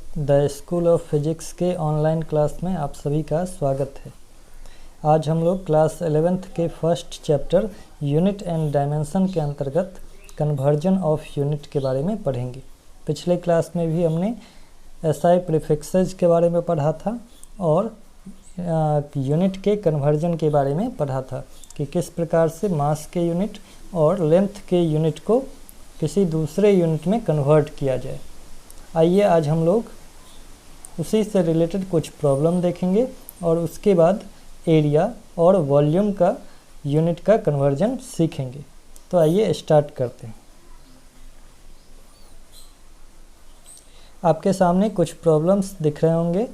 The school of physics के online class में आप सभी का स्वागत है। आज हम लोग क्लास 11th के first chapter unit and dimension के अंतर्गत कन्वर्जन ऑफ यूनिट के बारे में पढ़ेंगे। पिछले क्लास में भी हमने एसआई प्रीफिक्सेस के बारे में पढ़ा था और यूनिट के कन्वर्जन के बारे में पढ़ा था कि किस प्रकार से मास के यूनिट और लेंथ के यूनिट को किसी दूसरे यूनिट में कन्वर्ट किया जाए। आइए आज हम लोग उसी से रिलेटेड कुछ प्रॉब्लम देखेंगे और उसके बाद एरिया और वॉल्यूम का यूनिट का कन्वर्जन सीखेंगे। तो आइए स्टार्ट करते हैं। आपके सामने कुछ प्रॉब्लम्स दिख रहे होंगे।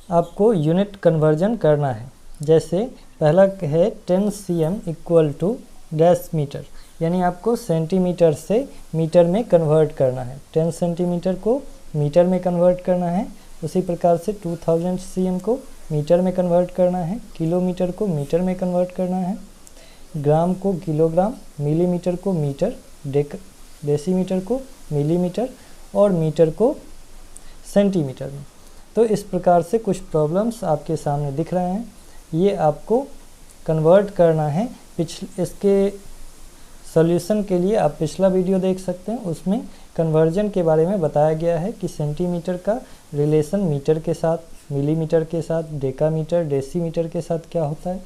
आपको यूनिट कन्वर्जन करना है। जैसे पहला है 10 cm equal to dash metre, यानी आपको सेंटीमीटर से मीटर में कन्वर्ट करना है। 10 सेंटीमीटर को मीटर में कन्वर्ट करना है। उसी प्रकार से 2000 cm को मीटर में कन्वर्ट करना है। किलोमीटर को मीटर में कन्वर्ट करना है। ग्राम को किलोग्राम, मिलीमीटर को मीटर, डेसीमीटर को मिलीमीटर और मीटर को सेंटीमीटर में। तो इस प्रकार से कुछ प्रॉब्लम्स आपके सामने दिख रहे हैं। ये आपको कन्वर्ट करना है। इसके सॉल्यूशन के लिए आप पिछला वीडियो देख सकते हैं, उसमें कन्वर्जन के बारे में बताया गया है कि सेंटीमीटर का रिलेशन मीटर के साथ, मिलीमीटर के साथ, डेकामीटर, डेसीमीटर के साथ क्या होता है।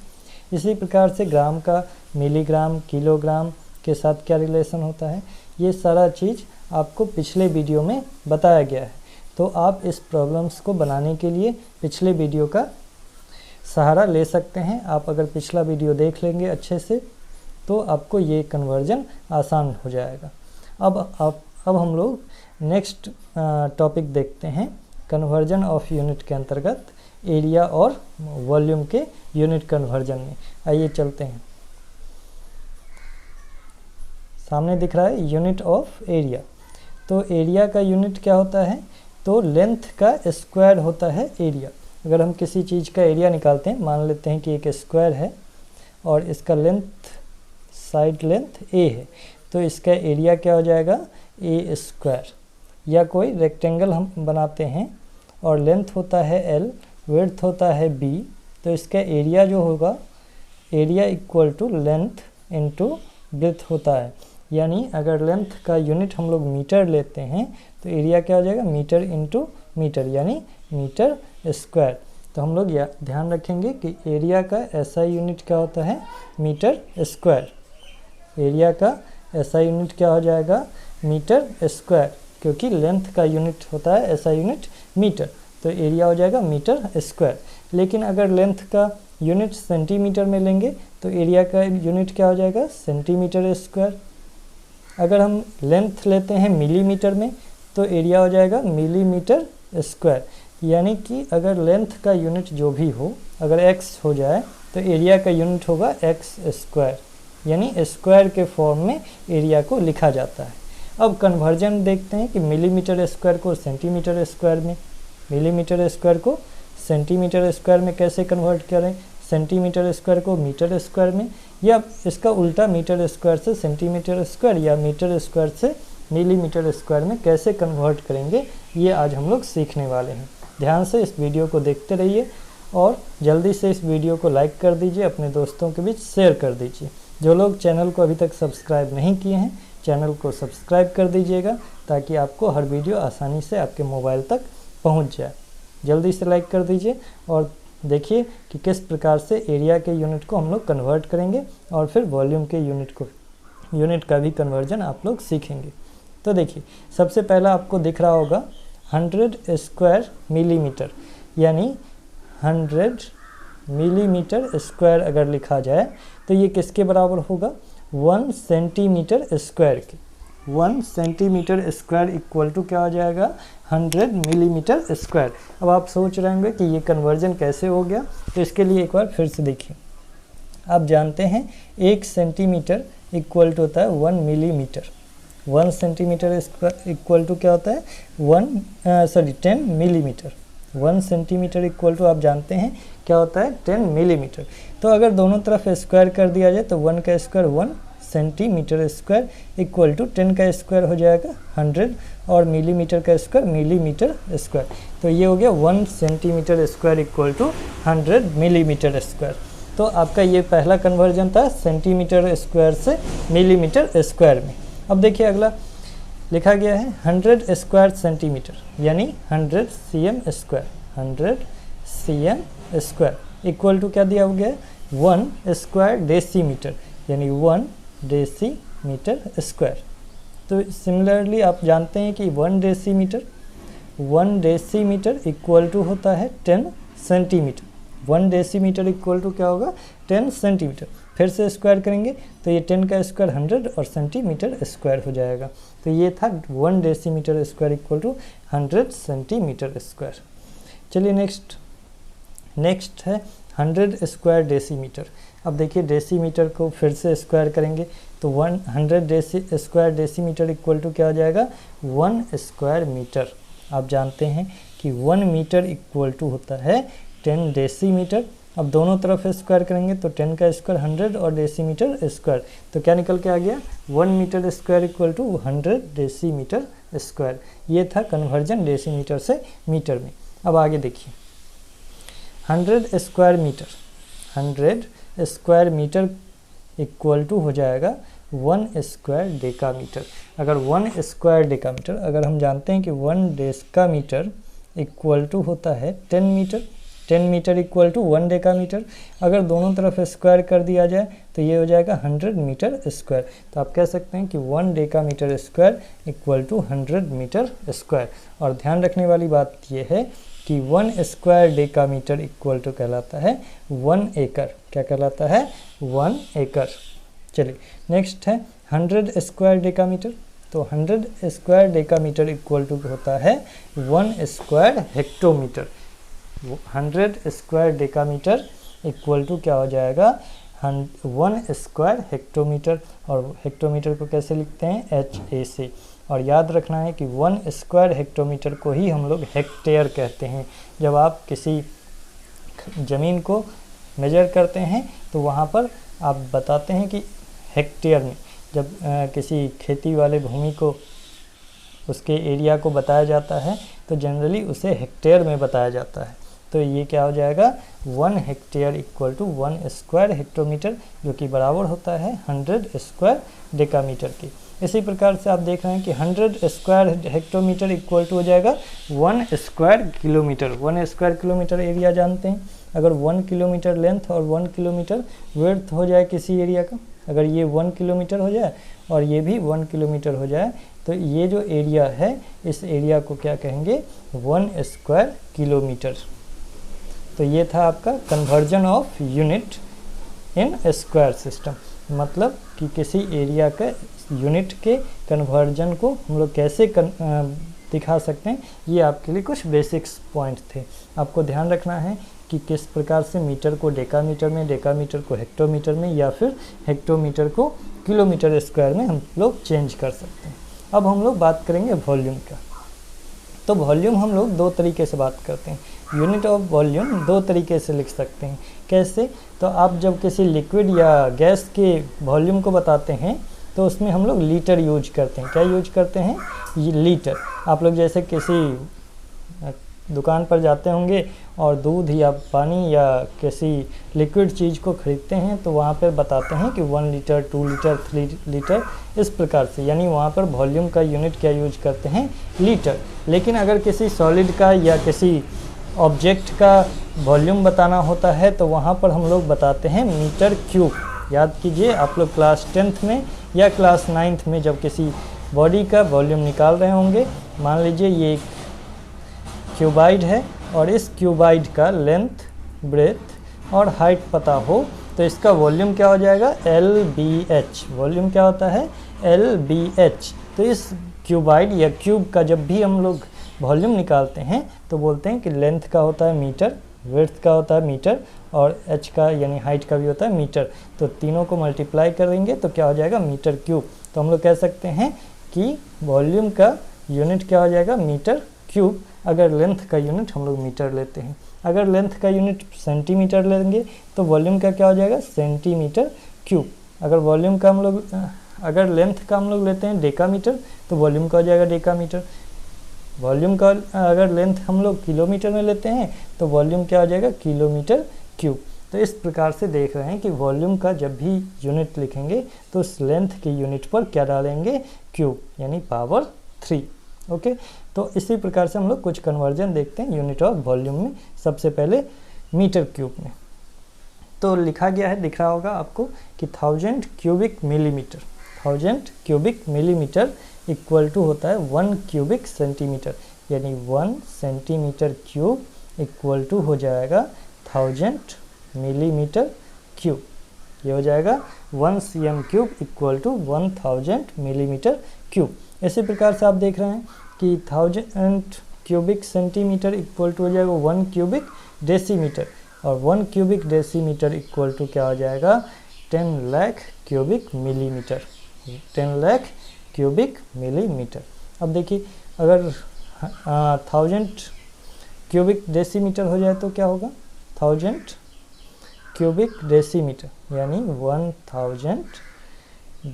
इसी प्रकार से ग्राम का मिलीग्राम, किलोग्राम के साथ क्या रिलेशन होता है। ये सारा चीज़ आपको पिछले वीडियो में बताया गया है। तो आप इस प्रॉब्लम्स को बनाने के लिए पिछले वीडियो का सहारा ले सकते हैं। आप अगर पिछला वीडियो देख लेंगे अच्छे से तो आपको ये कन्वर्जन आसान हो जाएगा। अब हम लोग नेक्स्ट टॉपिक देखते हैं। कन्वर्जन ऑफ यूनिट के अंतर्गत एरिया और वॉल्यूम के यूनिट कन्वर्जन में आइए चलते हैं। सामने दिख रहा है यूनिट ऑफ एरिया। तो एरिया का यूनिट क्या होता है, तो लेंथ का स्क्वायर होता है एरिया। अगर हम किसी चीज़ का एरिया निकालते हैं, मान लेते हैं कि एक स्क्वायर है और इसका लेंथ, साइड लेंथ a है, तो इसका एरिया क्या हो जाएगा, a स्क्वायर। या कोई रेक्टेंगल हम बनाते हैं और लेंथ होता है l, विड्थ होता है b, तो इसका एरिया जो होगा, area equal to length into breadth होता है। यानी अगर लेंथ का यूनिट हम लोग मीटर लेते हैं तो एरिया क्या हो जाएगा, मीटर इनटू मीटर, यानी मीटर स्क्वायर। तो हम लोग ध्यान रखेंगे कि एरिया का एसआई यूनिट क्या होता है, मीटर स्क्वायर। एरिया का एसआई यूनिट क्या हो जाएगा, मीटर स्क्वायर, क्योंकि लेंथ का यूनिट होता है एसआई यूनिट मीटर, तो एरिया हो जाएगा मीटर स्क्वायर। लेकिन अगर लेंथ का यूनिट सेंटीमीटर में लेंगे तो एरिया का यूनिट क्या हो जाएगा, सेंटीमीटर स्क्वायर। अगर हम लेंथ लेते हैं मिलीमीटर में तो एरिया हो जाएगा मिलीमीटर स्क्वायर। यानी कि अगर लेंथ का यूनिट जो भी हो, अगर x हो जाए तो एरिया का यूनिट होगा x स्क्वायर, यानी स्क्वायर के फॉर्म में एरिया को लिखा जाता है। अब कन्वर्जन देखते हैं कि मिलीमीटर स्क्वायर को सेंटीमीटर स्क्वायर में, मिलीमीटर स्क्वायर को सेंटीमीटर स्क्वायर में कैसे कन्वर्ट करें, सेंटीमीटर स्क्वायर को मीटर स्क्वायर में, या इसका उल्टा मीटर स्क्वायर से सेंटीमीटर स्क्वायर या मीटर स्क्वायर से मिलीमीटर स्क्वायर में कैसे कन्वर्ट करेंगे, ये आज हम लोग सीखने वाले हैं। ध्यान से इस वीडियो को देखते रहिए और जल्दी से इस वीडियो को लाइक कर दीजिए, अपने दोस्तों के बीच शेयर कर दीजिए। जो लोग चैनल को अभी तक सब्सक्राइब नहीं किए हैं, चैनल को सब्सक्राइब कर दीजिएगा ताकि आपको हर वीडियो आसानी से आपके मोबाइल तक पहुंच जाए। जल्दी से लाइक कर दीजिए और देखिए कि किस प्रकार से एरिया के यूनिट को हम लोग कन्वर्ट करेंगे और फिर वॉल्यूम के यूनिट का भी कन्वर्जन आप लोग सीखेंगे। तो देखिए, सबसे पहला आपको दिख रहा होगा 100 स्क्वायर मिलीमीटर, यानी 100 मिलीमीटर स्क्वायर अगर लिखा जाए तो ये किसके बराबर होगा, 1 सेंटीमीटर स्क्वायर के। 1 सेंटीमीटर स्क्वायर इक्वल टू क्या हो जाएगा, 100 मिलीमीटर स्क्वायर। अब आप सोच रहे होंगे कि ये कन्वर्जन कैसे हो गया, तो इसके लिए एक बार फिर से देखिए। आप जानते हैं 1 सेंटीमीटर इक्वल टू होता है 1 millimetre. 1 centimetre square equal to क्या होता है, 10 मिलीमीटर। 1 सेंटीमीटर इक्वल टू आप जानते हैं क्या होता है, 10 मिलीमीटर। तो अगर दोनों तरफ स्क्वायर कर दिया जाए तो 1 का square 1 centimetre square equal to 10 का स्क्वायर हो जाएगा 100 और मिलीमीटर का स्क्वायर मिलीमीटर स्क्वायर। तो ये हो गया 1 centimetre square equal to 100 millimetre square. तो आपका ये पहला कन्वर्जन था सेंटीमीटर स्क्वायर से मिलीमीटर स्क्वायर में। अब देखिए अगला लिखा गया है 100 स्क्वायर सेंटीमीटर यानी 100 cm square, 100 cm square equal to क्या दिया हो गया 1 स्क्वायर डेसीमीटर यानी 1 डेसीमीटर स्क्वायर। तो सिमिलरली आप जानते हैं कि 1 डेसीमीटर इक्वल टू होता है 10 सेंटीमीटर। 1 डेसीमीटर इक्वल टू क्या होगा 10 सेंटीमीटर। फिर से स्क्वायर करेंगे तो ये 10 का स्क्वायर 100 और सेंटीमीटर स्क्वायर हो जाएगा। तो ये था 1 decimetre square equal to 100 centimetre square. चलिए नेक्स्ट है 100 स्क्वायर डेसीमीटर। अब देखिए डेसीमीटर को फिर से स्क्वायर करेंगे तो 100 स्क्वायर डेसीमीटर इक्वल टू क्या हो जाएगा 1 स्क्वायर मीटर। आप जानते हैं कि 1 मीटर इक्वल टू होता है 10 डेसीमीटर। अब दोनों तरफ स्क्वायर करेंगे तो 10 का स्क्वायर 100 और डेसीमीटर स्क्वायर, तो क्या निकल के आ गया 1 metre square equal to 100 decimetre square. ये था कन्वर्जन डेसीमीटर से मीटर में। अब आगे देखिए 100 स्क्वायर मीटर इक्वल टू हो जाएगा 1 स्क्वायर डेकामीटर। अगर 1 स्क्वायर डेकामीटर, अगर हम जानते हैं कि 1 डेकामीटर इक्वल टू होता है 10 metre, 10 metre equal to 1 decametre. अगर दोनों तरफ स्क्वायर कर दिया जाए तो ये हो जाएगा 100 मीटर स्क्वायर। तो आप कह सकते हैं कि 1 decametre square equal to 100 metre square. और ध्यान रखने वाली बात ये है कि 1 स्क्वायर डेकामीटर इक्वल टू कहलाता है 1 एकड़। क्या कहलाता है 1 एकड़। चलिए नेक्स्ट है 100 स्क्वायर डेकामीटर। तो 100 स्क्वायर डेकामीटर इक्वल टू होता है 1 square hectometre. 100 square decametre equal to क्या हो जाएगा 1 स्क्वायर हेक्टोमीटर। और हेक्टोमीटर को कैसे लिखते हैं HAC। और याद रखना है कि 1 स्क्वायर हेक्टोमीटर को ही हम लोग हेक्टेयर कहते हैं। जब आप किसी ज़मीन को मेजर करते हैं तो वहाँ पर आप बताते हैं कि हेक्टेयर में। जब किसी खेती वाले भूमि को उसके एरिया को बताया जाता है तो जनरली उसे हेक्टेयर में बताया जाता है। तो ये क्या हो जाएगा 1 hectare equal to 1 square hectometre, जो कि बराबर होता है 100 स्क्वायर डेकामीटर की। इसी प्रकार से आप देख रहे हैं कि 100 स्क्वायर हेक्टोमीटर इक्वल टू हो जाएगा 1 square kilometre. 1 square kilometre area जानते हैं। अगर 1 किलोमीटर लेंथ और 1 किलोमीटर विड्थ हो जाए किसी एरिया का, अगर ये 1 किलोमीटर हो जाए और ये भी 1 किलोमीटर हो जाए तो ये जो एरिया है इस एरिया को क्या कहेंगे 1 स्क्वायर किलोमीटर। तो ये था आपका conversion of unit in square system. मतलब कि किसी एरिया के यूनिट के कन्वर्जन को हम लोग कैसे दिखा सकते हैं, ये आपके लिए कुछ बेसिक्स पॉइंट थे। आपको ध्यान रखना है कि किस प्रकार से मीटर को डेकामीटर में, डेकामीटर को हेक्टोमीटर में या फिर हेक्टोमीटर को किलोमीटर स्क्वायर में हम लोग चेंज कर सकते हैं। अब हम लोग बात करेंगे वॉल्यूम का। तो वॉल्यूम हम लोग दो तरीके से बात करते हैं। यूनिट ऑफ वॉल्यूम दो तरीके से लिख सकते हैं। कैसे? तो आप जब किसी लिक्विड या गैस के वॉल्यूम को बताते हैं तो उसमें हम लोग लीटर यूज करते हैं। क्या यूज करते हैं? ये लीटर। आप लोग जैसे किसी दुकान पर जाते होंगे और दूध या पानी या किसी लिक्विड चीज़ को ख़रीदते हैं तो वहाँ पर बताते हैं कि 1 लीटर, 2 लीटर, 3 लीटर, इस प्रकार से। यानी वहाँ पर वॉल्यूम का यूनिट क्या यूज करते हैं? लीटर। लेकिन अगर किसी सॉलिड का या किसी ऑब्जेक्ट का वॉल्यूम बताना होता है तो वहाँ पर हम लोग बताते हैं मीटर क्यूब। याद कीजिए, आप लोग क्लास 10th में या क्लास 9th में जब किसी बॉडी का वॉल्यूम निकाल रहे होंगे, मान लीजिए ये एक क्यूबाइड है और इस क्यूबाइड का लेंथ, ब्रेथ और हाइट पता हो तो इसका वॉल्यूम क्या हो जाएगा? LBH। वॉल्यूम क्या होता है? LBH। तो इस क्यूबाइड या क्यूब का जब भी हम लोग वॉल्यूम निकालते हैं तो बोलते हैं कि लेंथ का होता है मीटर, विड्थ का होता है मीटर और h का यानी हाइट का भी होता है मीटर। तो तीनों को मल्टीप्लाई करेंगे तो क्या हो जाएगा? Metre cube. तो हम लोग कह सकते हैं कि वॉल्यूम का यूनिट क्या हो जाएगा? Metre cube. अगर लेंथ का यूनिट हम लोग मीटर लेते हैं। अगर लेंथ का यूनिट सेंटीमीटर लेंगे तो वॉल्यूम का क्या हो जाएगा? Centimetre cube. अगर वॉल्यूम का हम लोग अगर लेंथ का हम लोग लेते हैं डेकामीटर तो वॉल्यूम का हो जाएगा डेकामीटर। वॉल्यूम का अगर लेंथ हम लोग किलोमीटर में लेते हैं तो वॉल्यूम क्या हो जाएगा किलोमीटर क्यूब। तो इस प्रकार से देख रहे हैं कि वॉल्यूम का जब भी यूनिट लिखेंगे तो उस लेंथ के यूनिट पर क्या डालेंगे क्यूब यानी पावर 3। ओके, तो इसी प्रकार से हम लोग कुछ कन्वर्जन देखते हैं यूनिट ऑफ वॉल्यूम में। सबसे पहले मीटर क्यूब में तो लिखा गया है, दिख रहा होगा आपको कि 1000 cubic millimetre, 1000 cubic millimetre equal to होता है 1 क्यूबिक सेंटीमीटर, यानी 1 सेंटीमीटर क्यूब इक्वल टू हो जाएगा 1000 मिलीमीटर क्यूब। ये हो जाएगा 1 cm cube equal to 1000 millimetre cube. इसी प्रकार से आप देख रहे हैं कि 1000 क्यूबिक सेंटीमीटर इक्वल टू हो जाएगा 1 क्यूबिक डेसीमीटर, और 1 क्यूबिक डेसीमीटर इक्वल टू क्या हो जाएगा 10 lakh cubic millimetre, 10 lakh cubic millimetre. अब देखिए अगर 1000 क्यूबिक डेसीमीटर हो जाए तो क्या होगा 1000 क्यूबिक डेसीमीटर यानी 1000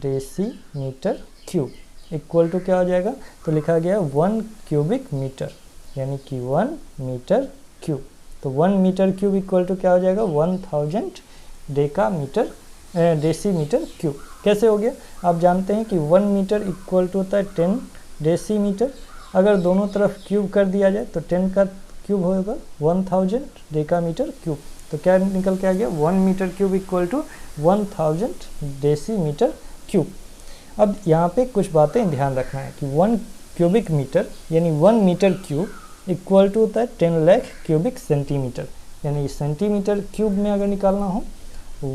डेसीमीटर क्यूब इक्वल टू क्या हो जाएगा, तो लिखा गया 1 क्यूबिक मीटर यानी कि 1 मीटर क्यूब। तो 1 मीटर क्यूब इक्वल टू क्या हो जाएगा 1000 डेकामीटर डेसीमीटर क्यूब। कैसे हो गया, आप जानते हैं कि 1 मीटर इक्वल टू होता है 10 डेसीमीटर। अगर दोनों तरफ क्यूब कर दिया जाए तो 10 का क्यूब होगा 1000 डेकामीटर क्यूब। तो क्या निकल के आ गया 1 metre cube equal to 1000 decimetre cube. अब यहाँ पे कुछ बातें ध्यान रखना है कि 1 क्यूबिक मीटर यानी 1 मीटर क्यूब इक्वल टू होता है 10 लाख क्यूबिक सेंटीमीटर, यानी सेंटीमीटर क्यूब में अगर निकालना हो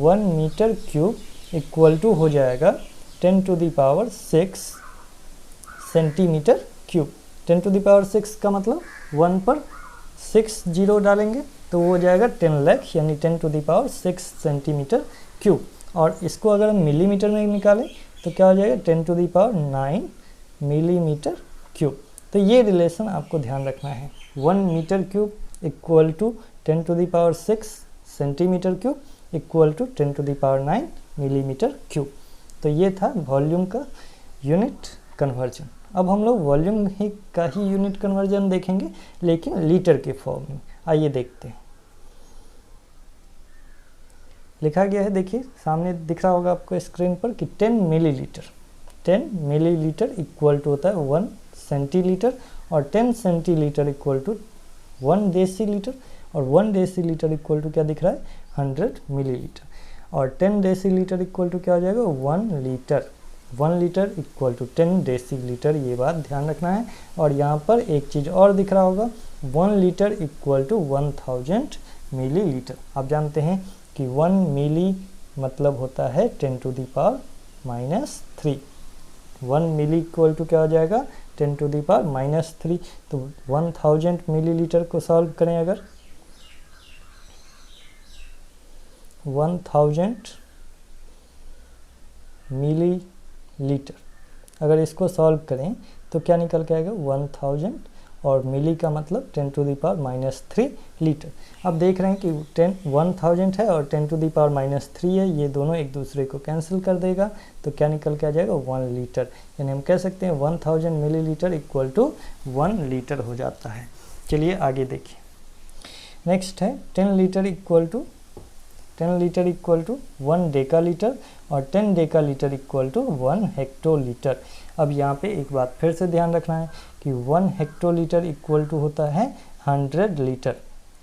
1 मीटर क्यूब इक्वल टू हो जाएगा 10 to the power 6 centimetre cube. 10 to the power 6 का मतलब 1 पर 6 जीरो डालेंगे तो वो हो जाएगा 10 लाख यानी 10 to the power 6 centimetre cube. और इसको अगर हम मिलीमीटर में निकालें तो क्या हो जाएगा 10 to the power 9 millimetre cube. तो ये रिलेशन आपको ध्यान रखना है, 1 metre cube equal to 10 to the power 6 centimetre cube equal to 10 to the power 9 millimetre cube. तो ये था वॉल्यूम का यूनिट कन्वर्जन। अब हम लोग वॉल्यूम का ही यूनिट कन्वर्जन देखेंगे लेकिन लीटर के फॉर्म में। आइए देखते हैं, लिखा गया है, देखिए सामने दिख रहा होगा आपको स्क्रीन पर कि 10 मिलीलीटर, 10 मिलीलीटर इक्वल टू होता है 1 सेंटीलीटर, और 10 सेंटीलीटर इक्वल टू 1 डेसीलीटर, और 1 डेसीलीटर इक्वल टू क्या दिख रहा है 100 मिलीलीटर, और 10 डेसीलीटर इक्वल टू क्या हो जाएगा 1 litre, 1 litre equal to 10 decilitre. ये बात ध्यान रखना है। और यहाँ पर एक चीज़ और दिख रहा होगा 1 लीटर इक्वल टू 1000 मिलीलीटर। आप जानते हैं कि 1 मिली मतलब होता है 10 to the power -3, 1 milli equal to क्या हो जाएगा 10 टू द पावर -3। तो 1000 मिलीलीटर को सॉल्व करें, अगर 1000 मिलीलीटर अगर इसको सॉल्व करें तो क्या निकल के आएगा 1000, और मिली का मतलब 10 टू द पावर -3 लीटर। अब देख रहे हैं कि 1000 है और 10 टू द पावर -3 है, ये दोनों एक दूसरे को कैंसिल कर देगा तो क्या निकल के आ जाएगा 1 लीटर, यानी हम कह सकते हैं 1000 मिलीलीटर इक्वल टू 1 लीटर हो जाता है। चलिए आगे देखिए, नेक्स्ट है 10 लीटर इक्वल टू 1 डेकालीटर, और 10 डेकालीटर इक्वल टू 1 हेक्टोलीटर। अब यहाँ पे एक बात फिर से ध्यान रखना है कि 1 हेक्टोलीटर इक्वल टू होता है 100 litre,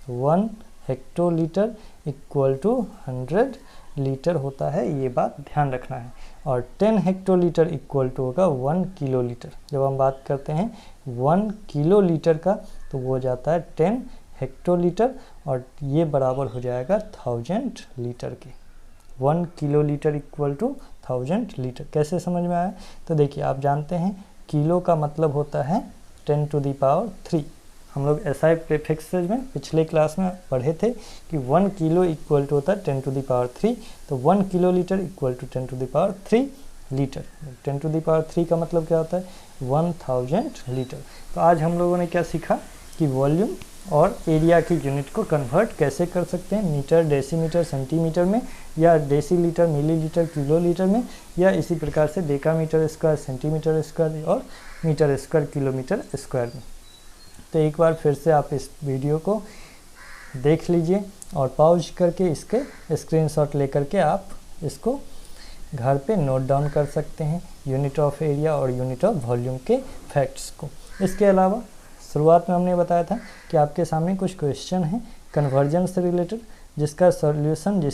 1 hectolitre equal to 100 litre होता है, ये बात ध्यान रखना है। और 10 हेक्टोलीटर इक्वल टू होगा 1 किलोलीटर। जब हम बात करते हैं 1 किलोलीटर का तो वो हो जाता है 10 हेक्टोलीटर, और ये बराबर हो जाएगा 1000 लीटर के। 1 किलोलीटर इक्वल टू 1000 लीटर। कैसे समझ में आया, तो देखिए आप जानते हैं किलो का मतलब होता है 10 टू द पावर 3। हम लोग SI प्रीफिक्सेस में पिछले क्लास में पढ़े थे कि 1 किलो इक्वल टू होता है 10 टू द पावर 3, तो 1 kilolitre equal to 10 to the power 3 litre. 10 to the power 3 का मतलब क्या होता है 1000 लीटर। तो आज हम लोगों ने क्या सीखा कि वॉल्यूम और एरिया की यूनिट को कन्वर्ट कैसे कर सकते हैं, मीटर, डेसीमीटर, सेंटीमीटर में, या डेसीलीटर, मिलीलीटर, किलोलीटर में, या इसी प्रकार से डेकामीटर स्क्वायर, सेंटीमीटर स्क्वायर और मीटर स्क्वायर, किलोमीटर स्क्वायर में। तो एक बार फिर से आप इस वीडियो को देख लीजिए और पॉज करके इसके स्क्रीनशॉट लेकर के आप इसको घर पे नोट डाउन कर सकते हैं, यूनिट ऑफ एरिया और यूनिट ऑफ वॉल्यूम के फैक्ट्स को। इसके अलावा शुरुआत में हमने बताया था कि आपके सामने कुछ क्वेश्चन हैं कन्वर्जन से रिलेटेड, जिसका सॉल्यूशन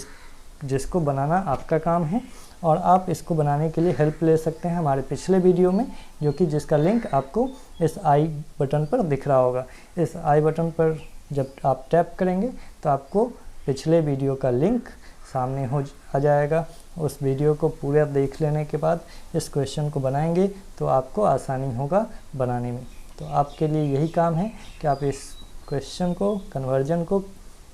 जिसको बनाना आपका काम है, और आप इसको बनाने के लिए हेल्प ले सकते हैं हमारे पिछले वीडियो में, जो कि जिसका लिंक आपको इस आई बटन पर दिख रहा होगा। इस आई बटन पर जब आप टैप करेंगे तो आपको पिछले वीडियो का लिंक सामने आ जाएगा। उस वीडियो को पूरा देख लेने के बाद इस क्वेश्चन को बनाएंगे तो आपको आसानी होगा बनाने में। तो आपके लिए यही काम है कि आप इस क्वेश्चन को, कन्वर्जन को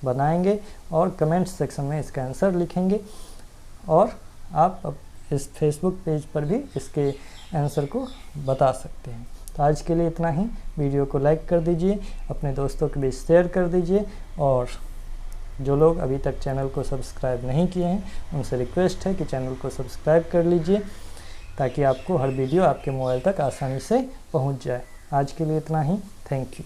बनाएंगे और कमेंट सेक्शन में इसका आंसर लिखेंगे, और आप इस फेसबुक पेज पर भी इसके आंसर को बता सकते हैं। तो आज के लिए इतना ही। वीडियो को लाइक कर दीजिए, अपने दोस्तों के बीच शेयर कर दीजिए, और जो लोग अभी तक चैनल को सब्सक्राइब नहीं किए हैं उनसे रिक्वेस्ट है कि चैनल को सब्सक्राइब कर लीजिए, ताकि आपको हर वीडियो आपके मोबाइल तक आसानी से पहुंच जाए। आज के लिए इतना ही। Thank you.